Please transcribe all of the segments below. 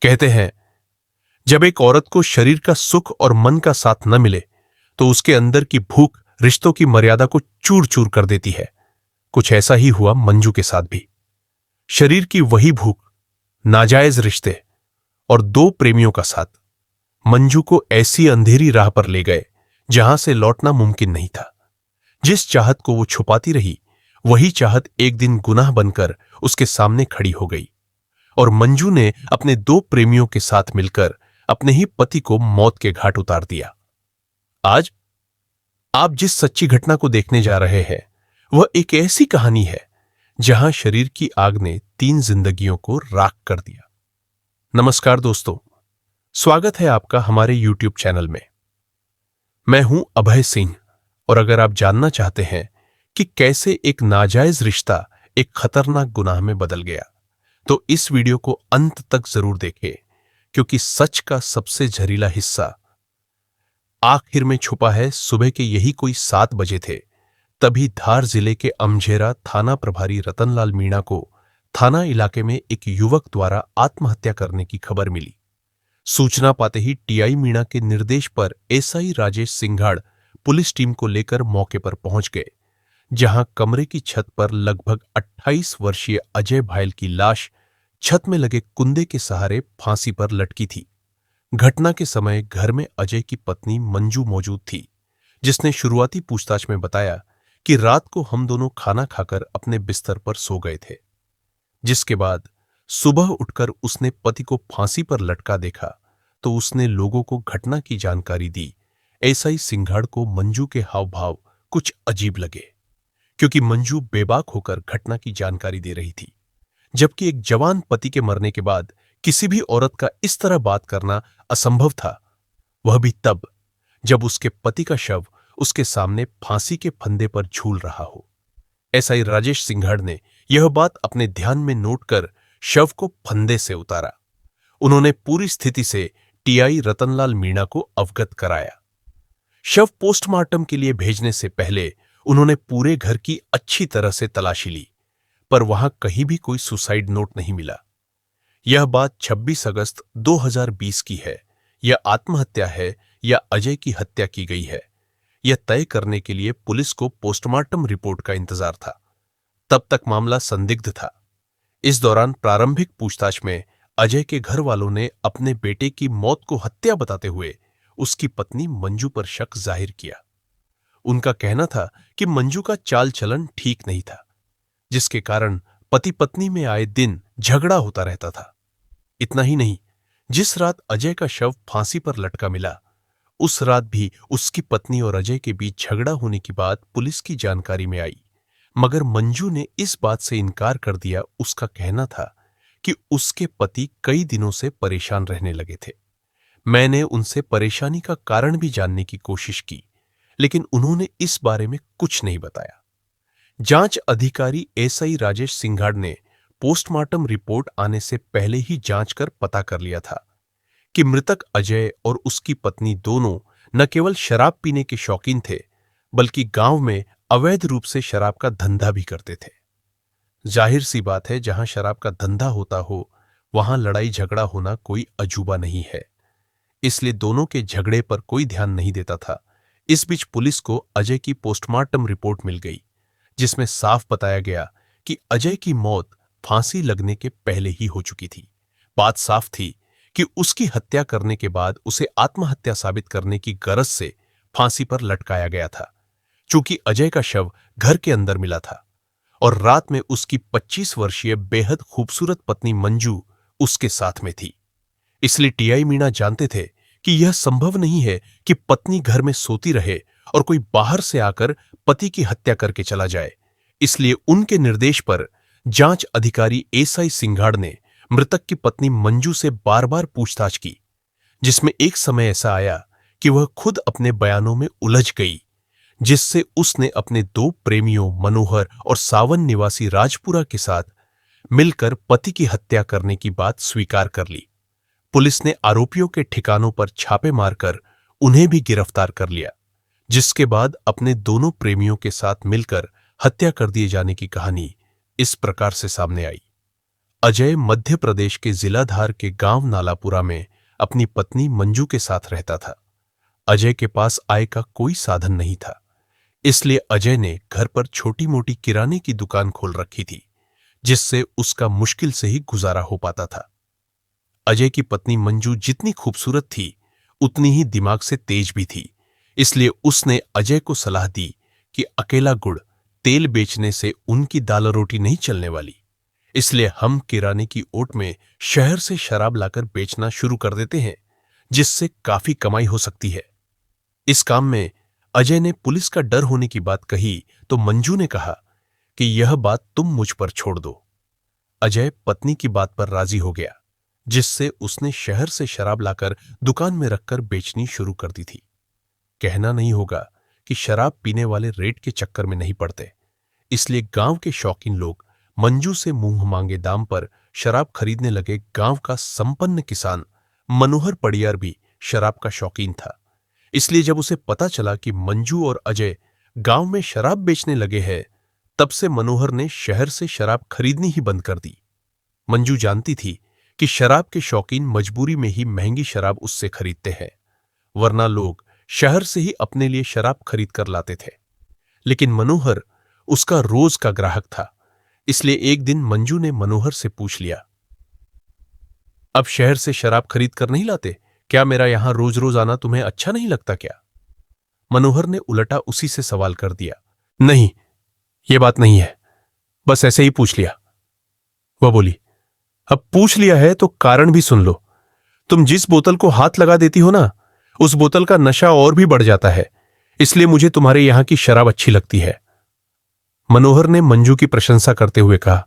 कहते हैं, जब एक औरत को शरीर का सुख और मन का साथ न मिले तो उसके अंदर की भूख रिश्तों की मर्यादा को चूर चूर कर देती है। कुछ ऐसा ही हुआ मंजू के साथ भी। शरीर की वही भूख, नाजायज रिश्ते और दो प्रेमियों का साथ मंजू को ऐसी अंधेरी राह पर ले गए जहां से लौटना मुमकिन नहीं था। जिस चाहत को वो छुपाती रही, वही चाहत एक दिन गुनाह बनकर उसके सामने खड़ी हो गई और मंजू ने अपने दो प्रेमियों के साथ मिलकर अपने ही पति को मौत के घाट उतार दिया। आज आप जिस सच्ची घटना को देखने जा रहे हैं, वह एक ऐसी कहानी है जहां शरीर की आग ने 3 जिंदगियों को राख कर दिया। नमस्कार दोस्तों, स्वागत है आपका हमारे YouTube चैनल में। मैं हूं अभय सिंह और अगर आप जानना चाहते हैं कि कैसे एक नाजायज रिश्ता एक खतरनाक गुनाह में बदल गया, तो इस वीडियो को अंत तक जरूर देखें, क्योंकि सच का सबसे जहरीला हिस्सा आखिर में छुपा है। सुबह के यही कोई 7 बजे थे, तभी धार जिले के अमझेरा थाना प्रभारी रतनलाल मीणा को थाना इलाके में एक युवक द्वारा आत्महत्या करने की खबर मिली। सूचना पाते ही टीआई मीणा के निर्देश पर एसआई राजेश सिंघाड़ पुलिस टीम को लेकर मौके पर पहुंच गए, जहां कमरे की छत पर लगभग 28 वर्षीय अजय भायल की लाश छत में लगे कुंदे के सहारे फांसी पर लटकी थी। घटना के समय घर में अजय की पत्नी मंजू मौजूद थी, जिसने शुरुआती पूछताछ में बताया कि रात को हम दोनों खाना खाकर अपने बिस्तर पर सो गए थे, जिसके बाद सुबह उठकर उसने पति को फांसी पर लटका देखा तो उसने लोगों को घटना की जानकारी दी। एसआई सिंघाड़ को मंजू के हाव भाव कुछ अजीब लगे, क्योंकि मंजू बेबाक होकर घटना की जानकारी दे रही थी, जबकि एक जवान पति के मरने के बाद किसी भी औरत का इस तरह बात करना असंभव था, वह भी तब जब उसके पति का शव उसके सामने फांसी के फंदे पर झूल रहा हो। एसआई राजेश सिंघाड़ ने यह बात अपने ध्यान में नोट कर शव को फंदे से उतारा। उन्होंने पूरी स्थिति से टीआई रतनलाल मीणा को अवगत कराया। शव पोस्टमार्टम के लिए भेजने से पहले उन्होंने पूरे घर की अच्छी तरह से तलाशी ली, पर वहां कहीं भी कोई सुसाइड नोट नहीं मिला। यह बात 26 अगस्त 2020 की है। यह आत्महत्या है या अजय की हत्या की गई है, यह तय करने के लिए पुलिस को पोस्टमार्टम रिपोर्ट का इंतजार था। तब तक मामला संदिग्ध था। इस दौरान प्रारंभिक पूछताछ में अजय के घर वालों ने अपने बेटे की मौत को हत्या बताते हुए उसकी पत्नी मंजू पर शक जाहिर किया। उनका कहना था कि मंजू का चाल चलन ठीक नहीं था, जिसके कारण पति पत्नी में आए दिन झगड़ा होता रहता था। इतना ही नहीं, जिस रात अजय का शव फांसी पर लटका मिला, उस रात भी उसकी पत्नी और अजय के बीच झगड़ा होने की बात पुलिस की जानकारी में आई, मगर मंजू ने इस बात से इनकार कर दिया। उसका कहना था कि उसके पति कई दिनों से परेशान रहने लगे थे। मैंने उनसे परेशानी का कारण भी जानने की कोशिश की, लेकिन उन्होंने इस बारे में कुछ नहीं बताया। जांच अधिकारी एसआई राजेश सिंघाड़ ने पोस्टमार्टम रिपोर्ट आने से पहले ही जांच कर पता कर लिया था कि मृतक अजय और उसकी पत्नी दोनों न केवल शराब पीने के शौकीन थे, बल्कि गांव में अवैध रूप से शराब का धंधा भी करते थे। जाहिर सी बात है, जहां शराब का धंधा होता हो, वहां लड़ाई झगड़ा होना कोई अजूबा नहीं है। इसलिए दोनों के झगड़े पर कोई ध्यान नहीं देता था। इस बीच पुलिस को अजय की पोस्टमार्टम रिपोर्ट मिल गई, जिसमें साफ बताया गया कि अजय की मौत फांसी लगने के पहले ही हो चुकी थी। बात साफ थी कि उसकी हत्या करने के बाद उसे आत्महत्या साबित करने की गरज से फांसी पर लटकाया गया था। चूंकि अजय का शव घर के अंदर मिला था और रात में उसकी 25 वर्षीय बेहद खूबसूरत पत्नी मंजू उसके साथ में थी, इसलिए टीआई मीणा जानते थे कि यह संभव नहीं है कि पत्नी घर में सोती रहे और कोई बाहर से आकर पति की हत्या करके चला जाए। इसलिए उनके निर्देश पर जांच अधिकारी एसआई सिंघाड़ ने मृतक की पत्नी मंजू से बार बार पूछताछ की, जिसमें एक समय ऐसा आया कि वह खुद अपने बयानों में उलझ गई, जिससे उसने अपने 2 प्रेमियों मनोहर और सावन निवासी राजपुरा के साथ मिलकर पति की हत्या करने की बात स्वीकार कर ली। पुलिस ने आरोपियों के ठिकानों पर छापे मारकर उन्हें भी गिरफ्तार कर लिया, जिसके बाद अपने दोनों प्रेमियों के साथ मिलकर हत्या कर दिए जाने की कहानी इस प्रकार से सामने आई। अजय मध्य प्रदेश के जिलाधार के गांव नालापुरा में अपनी पत्नी मंजू के साथ रहता था। अजय के पास आय का कोई साधन नहीं था, इसलिए अजय ने घर पर छोटी मोटी किराने की दुकान खोल रखी थी, जिससे उसका मुश्किल से ही गुजारा हो पाता था। अजय की पत्नी मंजू जितनी खूबसूरत थी, उतनी ही दिमाग से तेज भी थी, इसलिए उसने अजय को सलाह दी कि अकेला गुड़ तेल बेचने से उनकी दाल रोटी नहीं चलने वाली, इसलिए हम किराने की ओट में शहर से शराब लाकर बेचना शुरू कर देते हैं, जिससे काफी कमाई हो सकती है। इस काम में अजय ने पुलिस का डर होने की बात कही तो मंजू ने कहा कि यह बात तुम मुझ पर छोड़ दो। अजय पत्नी की बात पर राजी हो गया, जिससे उसने शहर से शराब लाकर दुकान में रखकर बेचनी शुरू कर दी थी। कहना नहीं होगा कि शराब पीने वाले रेट के चक्कर में नहीं पड़ते, इसलिए गांव के शौकीन लोग मंजू से मुंह मांगे दाम पर शराब खरीदने लगे। गांव का संपन्न किसान मनोहर पडियार भी शराब का शौकीन था, इसलिए जब उसे पता चला कि मंजू और अजय गांव में शराब बेचने लगे हैं, तब से मनोहर ने शहर से शराब खरीदनी ही बंद कर दी। मंजू जानती थी कि शराब के शौकीन मजबूरी में ही महंगी शराब उससे खरीदते हैं, वरना लोग शहर से ही अपने लिए शराब खरीद कर लाते थे। लेकिन मनोहर उसका रोज का ग्राहक था, इसलिए एक दिन मंजू ने मनोहर से पूछ लिया, अब शहर से शराब खरीद कर नहीं लाते क्या? मेरा यहां रोज रोज आना तुम्हें अच्छा नहीं लगता क्या? मनोहर ने उलटा उसी से सवाल कर दिया, नहीं, यह बात नहीं है, बस ऐसे ही पूछ लिया। वह बोली, अब पूछ लिया है तो कारण भी सुन लो। तुम जिस बोतल को हाथ लगा देती हो ना, उस बोतल का नशा और भी बढ़ जाता है, इसलिए मुझे तुम्हारे यहां की शराब अच्छी लगती है। मनोहर ने मंजू की प्रशंसा करते हुए कहा,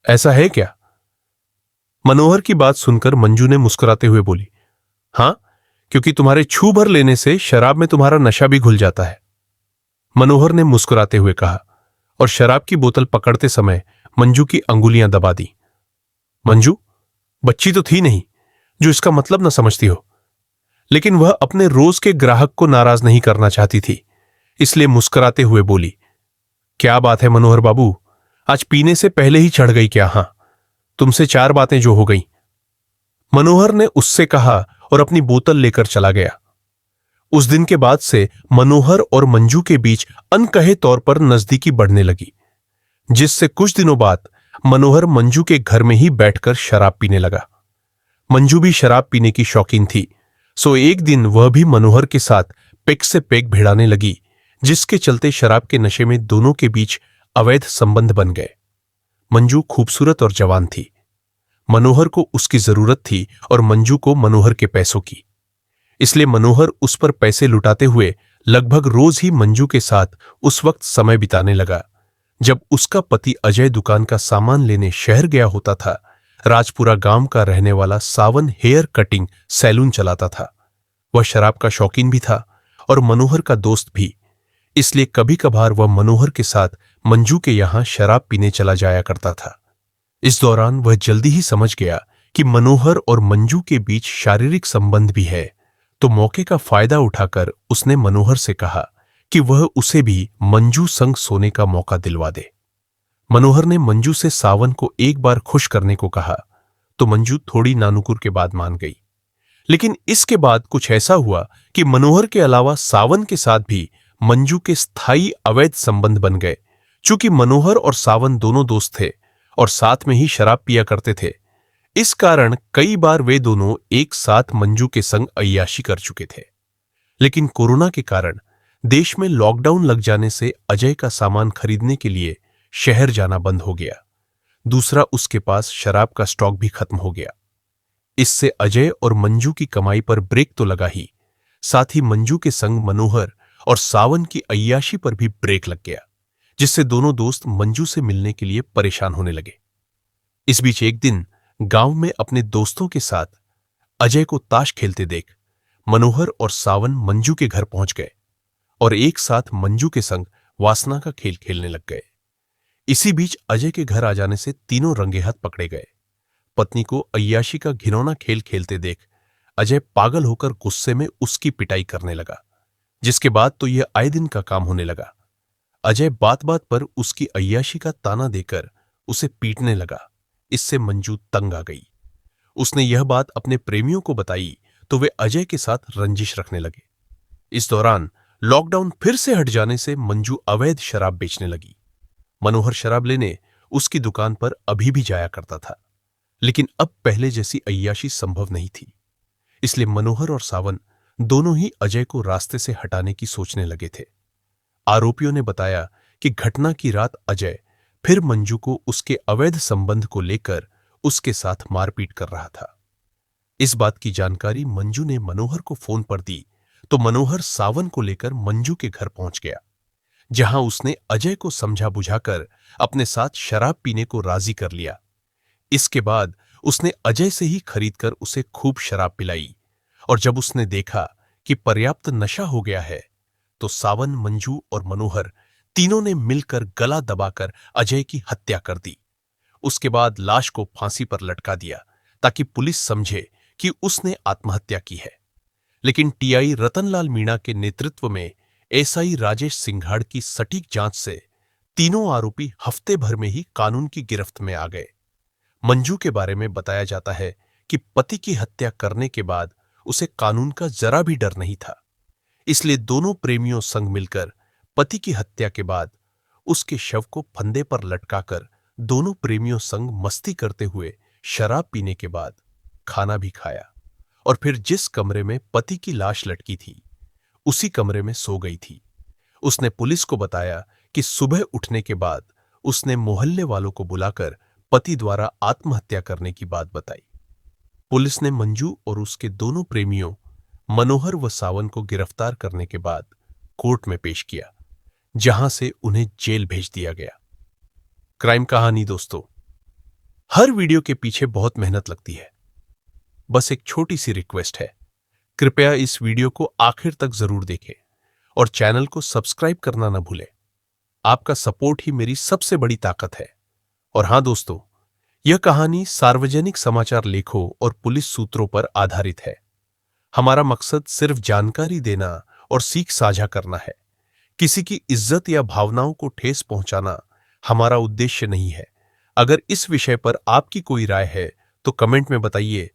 ऐसा है क्या? मनोहर की बात सुनकर मंजू ने मुस्कुराते हुए बोली, हां, क्योंकि तुम्हारे छू भर लेने से शराब में तुम्हारा नशा भी घुल जाता है। मनोहर ने मुस्कुराते हुए कहा और शराब की बोतल पकड़ते समय मंजू की अंगुलियां दबा दी। मंजू बच्ची तो थी नहीं जो इसका मतलब न समझती हो, लेकिन वह अपने रोज के ग्राहक को नाराज नहीं करना चाहती थी, इसलिए मुस्कुराते हुए बोली, क्या बात है मनोहर बाबू, आज पीने से पहले ही चढ़ गई क्या? हां, तुमसे 4 बातें जो हो गई। मनोहर ने उससे कहा और अपनी बोतल लेकर चला गया। उस दिन के बाद से मनोहर और मंजू के बीच अनकहे तौर पर नजदीकी बढ़ने लगी, जिससे कुछ दिनों बाद मनोहर मंजू के घर में ही बैठकर शराब पीने लगा। मंजू भी शराब पीने की शौकीन थी, सो एक दिन वह भी मनोहर के साथ पेग से पेग भिड़ाने लगी, जिसके चलते शराब के नशे में दोनों के बीच अवैध संबंध बन गए। मंजू खूबसूरत और जवान थी। मनोहर को उसकी जरूरत थी और मंजू को मनोहर के पैसों की, इसलिए मनोहर उस पर पैसे लुटाते हुए लगभग रोज ही मंजू के साथ उस वक्त समय बिताने लगा जब उसका पति अजय दुकान का सामान लेने शहर गया होता था। राजपुरा गांव का रहने वाला सावन हेयर कटिंग सैलून चलाता था। वह शराब का शौकीन भी था और मनोहर का दोस्त भी, इसलिए कभी कभार वह मनोहर के साथ मंजू के यहां शराब पीने चला जाया करता था। इस दौरान वह जल्दी ही समझ गया कि मनोहर और मंजू के बीच शारीरिक संबंध भी है, तो मौके का फायदा उठाकर उसने मनोहर से कहा कि वह उसे भी मंजू संग सोने का मौका दिलवा दे। मनोहर ने मंजू से सावन को एक बार खुश करने को कहा, तो मंजू थोड़ी नानुकुर के बाद मान गई। लेकिन इसके बाद कुछ ऐसा हुआ कि मनोहर के अलावा सावन के साथ भी मंजू के स्थायी अवैध संबंध बन गए। चूंकि मनोहर और सावन दोनों दोस्त थे और साथ में ही शराब पिया करते थे, इस कारण कई बार वे दोनों एक साथ मंजू के संग अय्याशी कर चुके थे। लेकिन कोरोना के कारण देश में लॉकडाउन लग जाने से अजय का सामान खरीदने के लिए शहर जाना बंद हो गया। दूसरा, उसके पास शराब का स्टॉक भी खत्म हो गया। इससे अजय और मंजू की कमाई पर ब्रेक तो लगा ही, साथ ही मंजू के संग मनोहर और सावन की अय्याशी पर भी ब्रेक लग गया, जिससे दोनों दोस्त मंजू से मिलने के लिए परेशान होने लगे। इस बीच एक दिन गांव में अपने दोस्तों के साथ अजय को ताश खेलते देख मनोहर और सावन मंजू के घर पहुंच गए और एक साथ मंजू के संग वासना का खेल खेलने लग गए। इसी बीच अजय के घर आ जाने से तीनों रंगे हाथ पकड़े गए। पत्नी को अय्याशी का घिनौना खेल खेलते देख अजय पागल होकर गुस्से में उसकी पिटाई करने लगा, जिसके बाद तो यह आए दिन का काम होने लगा। अजय बात बात पर उसकी अय्याशी का ताना देकर उसे पीटने लगा, इससे मंजू तंग आ गई। उसने यह बात अपने प्रेमियों को बताई तो वे अजय के साथ रंजिश रखने लगे। इस दौरान लॉकडाउन फिर से हट जाने से मंजू अवैध शराब बेचने लगी। मनोहर शराब लेने उसकी दुकान पर अभी भी जाया करता था, लेकिन अब पहले जैसी अय्याशी संभव नहीं थी। इसलिए मनोहर और सावन दोनों ही अजय को रास्ते से हटाने की सोचने लगे थे। आरोपियों ने बताया कि घटना की रात अजय फिर मंजू को उसके अवैध संबंध को लेकर उसके साथ मारपीट कर रहा था। इस बात की जानकारी मंजू ने मनोहर को फोन पर दी तो मनोहर सावन को लेकर मंजू के घर पहुंच गया, जहां उसने अजय को समझा बुझाकर अपने साथ शराब पीने को राजी कर लिया। इसके बाद उसने अजय से ही खरीदकर उसे खूब शराब पिलाई और जब उसने देखा कि पर्याप्त नशा हो गया है तो सावन, मंजू और मनोहर तीनों ने मिलकर गला दबाकर अजय की हत्या कर दी। उसके बाद लाश को फांसी पर लटका दिया ताकि पुलिस समझे कि उसने आत्महत्या की है। लेकिन टीआई रतनलाल मीणा के नेतृत्व में एसआई राजेश सिंघाड़ की सटीक जांच से तीनों आरोपी हफ्ते भर में ही कानून की गिरफ्त में आ गए। मंजू के बारे में बताया जाता है कि पति की हत्या करने के बाद उसे कानून का जरा भी डर नहीं था, इसलिए दोनों प्रेमियों संग मिलकर पति की हत्या के बाद उसके शव को फंदे पर लटकाकर दोनों प्रेमियों संग मस्ती करते हुए शराब पीने के बाद खाना भी खाया और फिर जिस कमरे में पति की लाश लटकी थी उसी कमरे में सो गई थी। उसने पुलिस को बताया कि सुबह उठने के बाद उसने मोहल्ले वालों को बुलाकर पति द्वारा आत्महत्या करने की बात बताई। पुलिस ने मंजू और उसके दोनों प्रेमियों मनोहर व सावन को गिरफ्तार करने के बाद कोर्ट में पेश किया, जहां से उन्हें जेल भेज दिया गया। क्राइम कहानी दोस्तों, हर वीडियो के पीछे बहुत मेहनत लगती है। बस एक छोटी सी रिक्वेस्ट है, कृपया इस वीडियो को आखिर तक जरूर देखें और चैनल को सब्सक्राइब करना न भूलें। आपका सपोर्ट ही मेरी सबसे बड़ी ताकत है। और हां दोस्तों, यह कहानी सार्वजनिक समाचार लेखों और पुलिस सूत्रों पर आधारित है। हमारा मकसद सिर्फ जानकारी देना और सीख साझा करना है। किसी की इज्जत या भावनाओं को ठेस पहुंचाना हमारा उद्देश्य नहीं है। अगर इस विषय पर आपकी कोई राय है तो कमेंट में बताइए